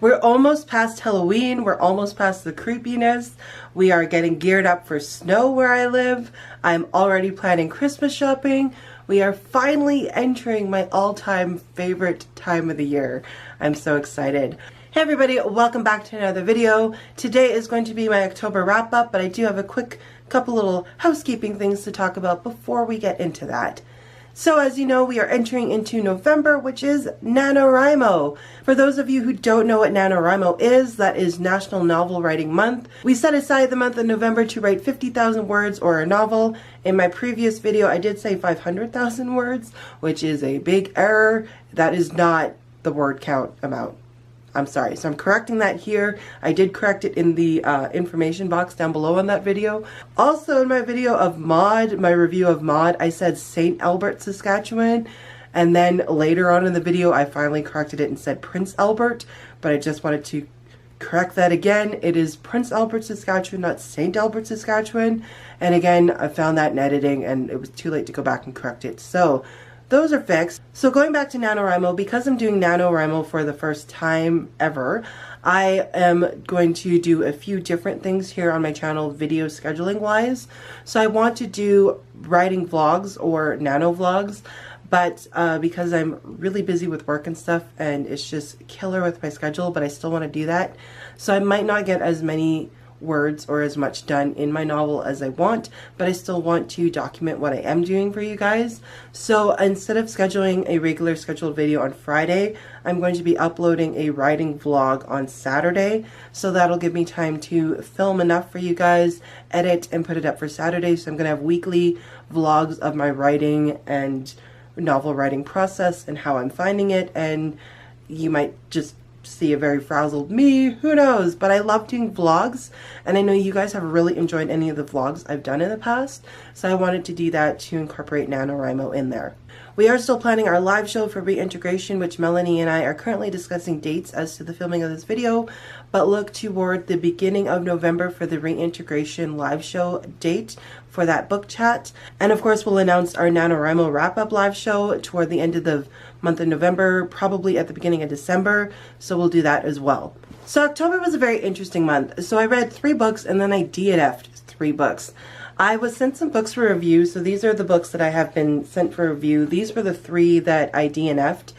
We're almost past Halloween. We're almost past the creepiness. We are getting geared up for snow where I live. I'm already planning Christmas shopping. We are finally entering my all-time favorite time of the year. I'm so excited. Hey everybody, welcome back to another video. Today is going to be my October wrap-up, but I do have a quick couple little housekeeping things to talk about before we get into that. So as you know, we are entering into November, which is NaNoWriMo. For those of you who don't know what NaNoWriMo is, that is National Novel Writing Month. We set aside the month of November to write 50,000 words or a novel. In my previous video, I did say 500,000 words, which is a big error. That is not the word count amount. I'm sorry, so I'm correcting that here. I did correct it in the information box down below on that video. Also in my video of Maud, my review of Maud, I said St. Albert, Saskatchewan. And then later on in the video, I finally corrected it and said Prince Albert. But I just wanted to correct that again. It is Prince Albert, Saskatchewan, not St. Albert, Saskatchewan. And again, I found that in editing and it was too late to go back and correct it. So those are fixed. So going back to NaNoWriMo, because I'm doing NaNoWriMo for the first time ever, I am going to do a few different things here on my channel video scheduling wise. So I want to do writing vlogs or nano vlogs, but because I'm really busy with work and stuff and it's just killer with my schedule, but I still want to do that. So I might not get as many words or as much done in my novel as I want, but I still want to document what I am doing for you guys. So instead of scheduling a regular scheduled video on Friday, I'm going to be uploading a writing vlog on Saturday. So that'll give me time to film enough for you guys, edit, and put it up for Saturday. So I'm going to have weekly vlogs of my writing and novel writing process and how I'm finding it, and you might just see a very frazzled me, who knows, but I love doing vlogs, and I know you guys have really enjoyed any of the vlogs I've done in the past, so I wanted to do that to incorporate NaNoWriMo in there. We are still planning our live show for reintegration, which Melanie and I are currently discussing dates as to the filming of this video, but look toward the beginning of November for the reintegration live show date for that book chat. And of course, we'll announce our NaNoWriMo wrap-up live show toward the end of the month of November, probably at the beginning of December, so we'll do that as well. So October was a very interesting month. So I read 3 books and then I DNF'd 3 books. I was sent some books for review, so these are the books that I have been sent for review. These were the 3 that I DNF'd,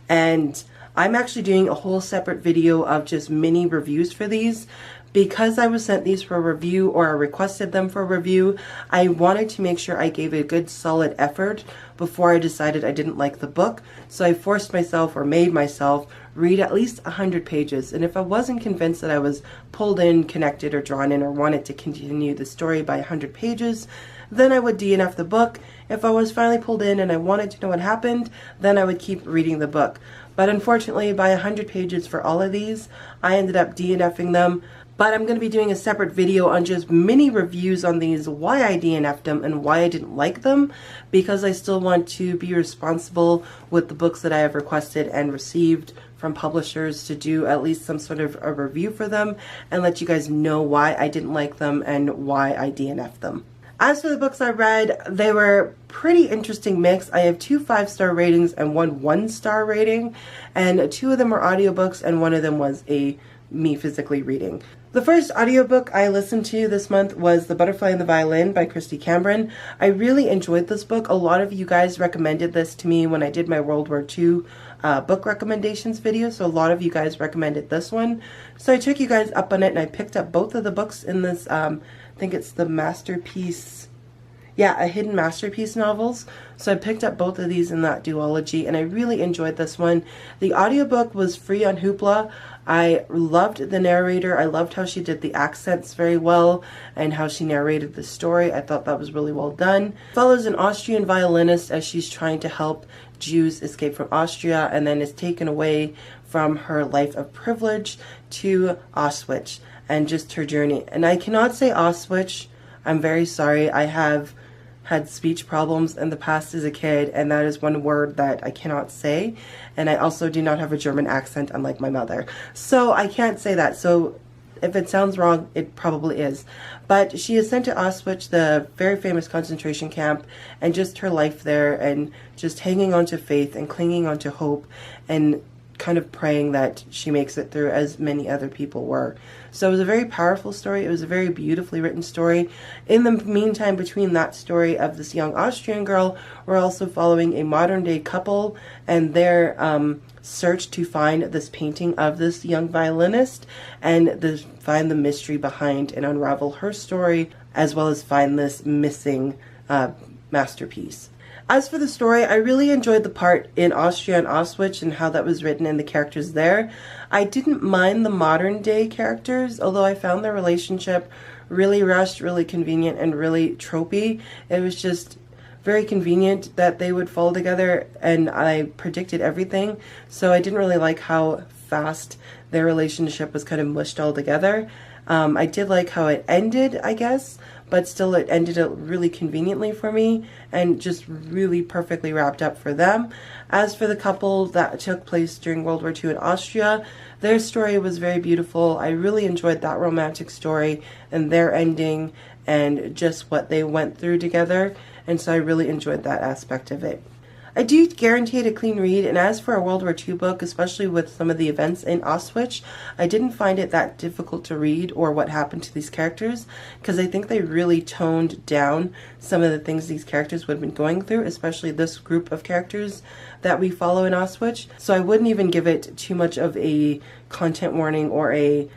and I'm actually doing a whole separate video of just mini reviews for these. Because I was sent these for review, or I requested them for review, I wanted to make sure I gave a good solid effort before I decided I didn't like the book. So I forced myself, or made myself, read at least 100 pages. And if I wasn't convinced that I was pulled in, connected, or drawn in, or wanted to continue the story by 100 pages, then I would DNF the book. If I was finally pulled in and I wanted to know what happened, then I would keep reading the book. But unfortunately, by 100 pages for all of these, I ended up DNFing them. But I'm going to be doing a separate video on just mini reviews on these, why I DNF'd them and why I didn't like them, because I still want to be responsible with the books that I have requested and received from publishers to do at least some sort of a review for them and let you guys know why I didn't like them and why I DNF'd them. As for the books I read, they were pretty interesting mix. I have 2 5-star ratings and 1 1-star rating, and 2 of them were audiobooks and 1 of them was me physically reading. The first audiobook I listened to this month was The Butterfly and the Violin by Christy Cameron. I really enjoyed this book. A lot of you guys recommended this to me when I did my World War II book recommendations video, so a lot of you guys recommended this one. So I took you guys up on it and I picked up both of the books in this, I think it's the Masterpiece, yeah, A Hidden Masterpiece novels. So I picked up both of these in that duology and I really enjoyed this one. The audiobook was free on Hoopla. I loved the narrator. I loved how she did the accents very well and how she narrated the story. I thought that was really well done. Follows an Austrian violinist as she's trying to help Jews escape from Austria and then is taken away from her life of privilege to Auschwitz and just her journey. And I cannot say Auschwitz. I'm very sorry. I have had speech problems in the past as a kid, and that is one word that I cannot say. And I also do not have a German accent, unlike my mother. So I can't say that. So if it sounds wrong, it probably is. But she is sent to Auschwitz, the very famous concentration camp, and just her life there, and just hanging on to faith and clinging on to hope, and kind of praying that she makes it through, as many other people were. So it was a very powerful story. It was a very beautifully written story. In the meantime, between that story of this young Austrian girl, we're also following a modern day couple and their search to find this painting of this young violinist and find the mystery behind and unravel her story, as well as find this missing masterpiece. As for the story, I really enjoyed the part in Austria and Auschwitz and how that was written and the characters there. I didn't mind the modern day characters, although I found their relationship really rushed, really convenient, and really tropey. It was just very convenient that they would fall together, and I predicted everything, so I didn't really like how fast their relationship was kind of mushed all together. I did like how it ended, I guess, but still it ended really conveniently for me and just really perfectly wrapped up for them. As for the couple that took place during World War II in Austria, their story was very beautiful. I really enjoyed that romantic story and their ending and just what they went through together, and so I really enjoyed that aspect of it. I do guarantee it a clean read, and as for a World War II book, especially with some of the events in Auschwitz, I didn't find it that difficult to read or what happened to these characters, because I think they really toned down some of the things these characters would have been going through, especially this group of characters that we follow in Auschwitz. So I wouldn't even give it too much of a content warning or a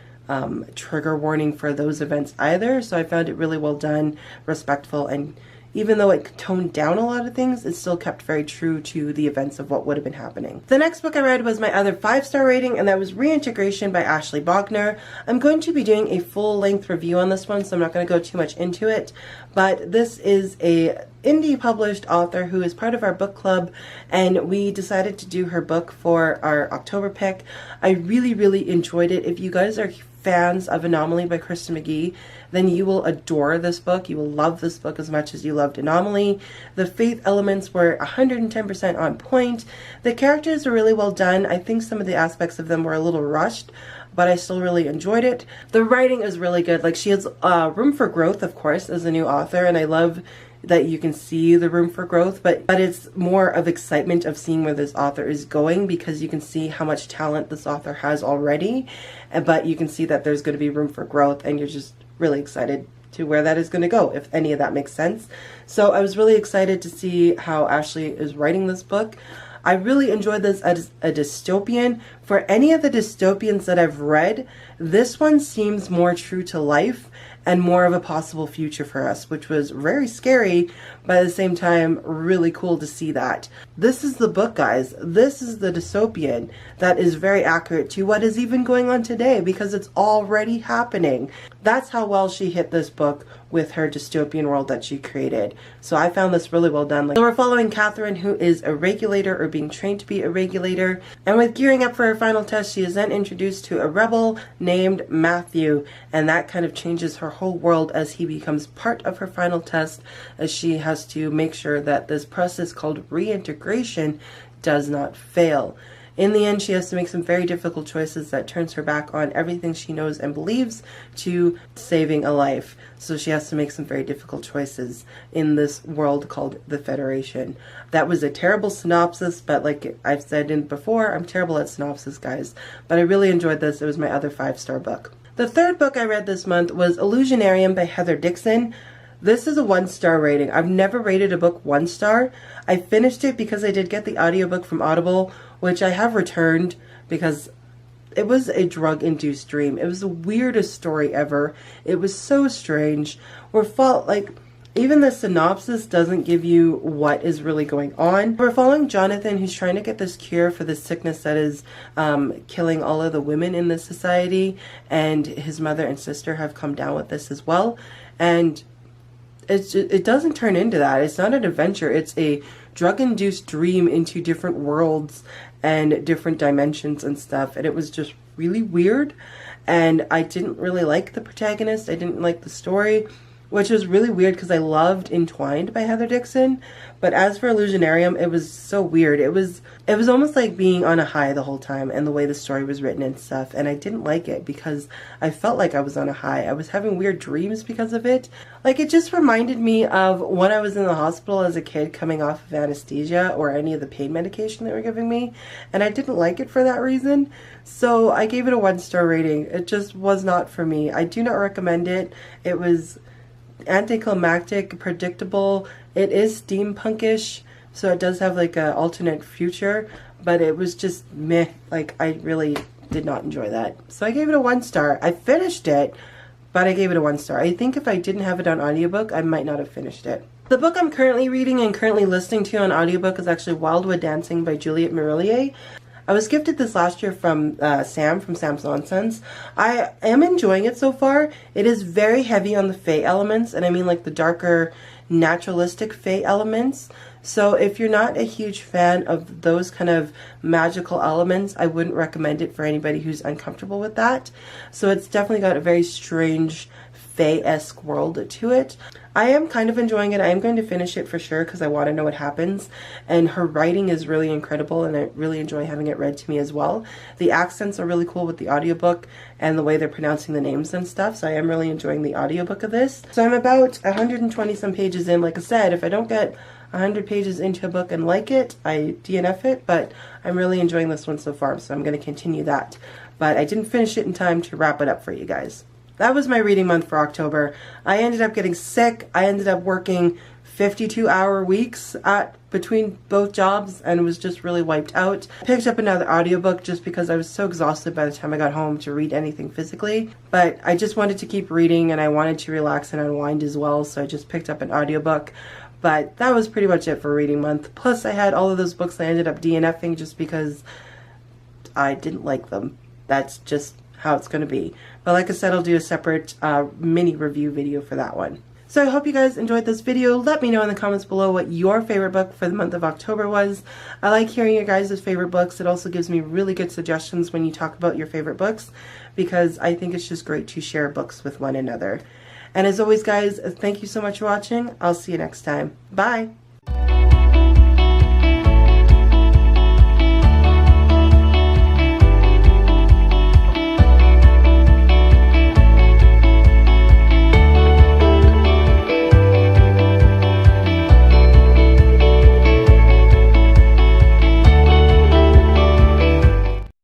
trigger warning for those events either. So I found it really well done, respectful, and even though it toned down a lot of things, it still kept very true to the events of what would have been happening. The next book I read was my other 5-star rating, and that was Reintegration by Ashley Bogner. I'm going to be doing a full-length review on this one, so I'm not going to go too much into it, but this is a indie published author who is part of our book club, and we decided to do her book for our October pick. I really enjoyed it. If you guys are fans of Anomaly by Kristen McGee, then you will adore this book. You will love this book as much as you loved Anomaly. The faith elements were 110% on point. The characters are really well done. I think some of the aspects of them were a little rushed, but I still really enjoyed it. The writing is really good. Like, she has room for growth, of course, as a new author, and I love that you can see the room for growth, but it's more of excitement of seeing where this author is going, because you can see how much talent this author has already, but you can see that there's going to be room for growth, and you're just really excited to where that is going to go, if any of that makes sense. So I was really excited to see how Ashley is writing this book. I really enjoyed this as a dystopian. For any of the dystopians that I've read, this one seems more true to life and more of a possible future for us, which was very scary, but at the same time, really cool to see that. This is the book, guys. This is the dystopian that is very accurate to what is even going on today, because it's already happening. That's how well she hit this book with her dystopian world that she created. So I found this really well done. So we're following Catherine, who is a regulator, or being trained to be a regulator, and with gearing up for her final test, she is then introduced to a rebel named Matthew, and that kind of changes her whole world as he becomes part of her final test, as she has to make sure that this process called reintegration does not fail. In the end, she has to make some very difficult choices that turns her back on everything she knows and believes to saving a life. So she has to make some very difficult choices in this world called the Federation. That was a terrible synopsis, but like I've said before, I'm terrible at synopsis, guys. But I really enjoyed this. It was my other 5-star book. The third book I read this month was Illusionarium by Heather Dixon. This is a 1-star rating. I've never rated a book 1 star. I finished it because I did get the audiobook from Audible, which I have returned because it was a drug-induced dream. It was the weirdest story ever. It was so strange. Even the synopsis doesn't give you what is really going on. We're following Jonathan, who's trying to get this cure for this sickness that is killing all of the women in this society, and his mother and sister have come down with this as well. And it doesn't turn into that. It's not an adventure. It's a drug-induced dream into different worlds and different dimensions and stuff. And it was just really weird. And I didn't really like the protagonist. I didn't like the story. which was really weird because I loved Entwined by Heather Dixon. But as for Illusionarium, it was so weird. It was almost like being on a high the whole time, and the way the story was written and stuff. And I didn't like it because I felt like I was on a high. I was having weird dreams because of it. Like, it just reminded me of when I was in the hospital as a kid coming off of anesthesia or any of the pain medication they were giving me. And I didn't like it for that reason. So I gave it a 1-star rating. It just was not for me. I do not recommend it. It was anticlimactic, predictable. It is steampunkish, so it does have like a alternate future, but it was just meh. Like, I really did not enjoy that. So I gave it a 1-star. I finished it, but I gave it a 1-star. I think if I didn't have it on audiobook, I might not have finished it. The book I'm currently reading and currently listening to on audiobook is actually Wildwood Dancing by Juliet Marillier. I was gifted this last year from Sam, from Sam's Nonsense. I am enjoying it so far. It is very heavy on the fae elements, and I mean like the darker naturalistic fae elements. So if you're not a huge fan of those kind of magical elements, I wouldn't recommend it for anybody who's uncomfortable with that. So it's definitely got a very strange fae-esque world to it. I am kind of enjoying it. I am going to finish it for sure because I want to know what happens. And her writing is really incredible, and I really enjoy having it read to me as well. The accents are really cool with the audiobook and the way they're pronouncing the names and stuff. So I am really enjoying the audiobook of this. So I'm about 120 some pages in. Like I said, if I don't get 100 pages into a book and like it, I DNF it, but I'm really enjoying this one so far, so I'm going to continue that. But I didn't finish it in time to wrap it up for you guys. That was my reading month for October. I ended up getting sick. I ended up working 52-hour weeks between both jobs and was just really wiped out. I picked up another audiobook just because I was so exhausted by the time I got home to read anything physically. But I just wanted to keep reading, and I wanted to relax and unwind as well, so I just picked up an audiobook. But that was pretty much it for reading month. Plus I had all of those books I ended up DNFing just because I didn't like them. That's just how it's going to be. But like I said, I'll do a separate mini review video for that one. So I hope you guys enjoyed this video. Let me know in the comments below what your favorite book for the month of October was. I like hearing your guys' favorite books. It also gives me really good suggestions when you talk about your favorite books, because I think it's just great to share books with one another. And as always, guys, thank you so much for watching. I'll see you next time. Bye!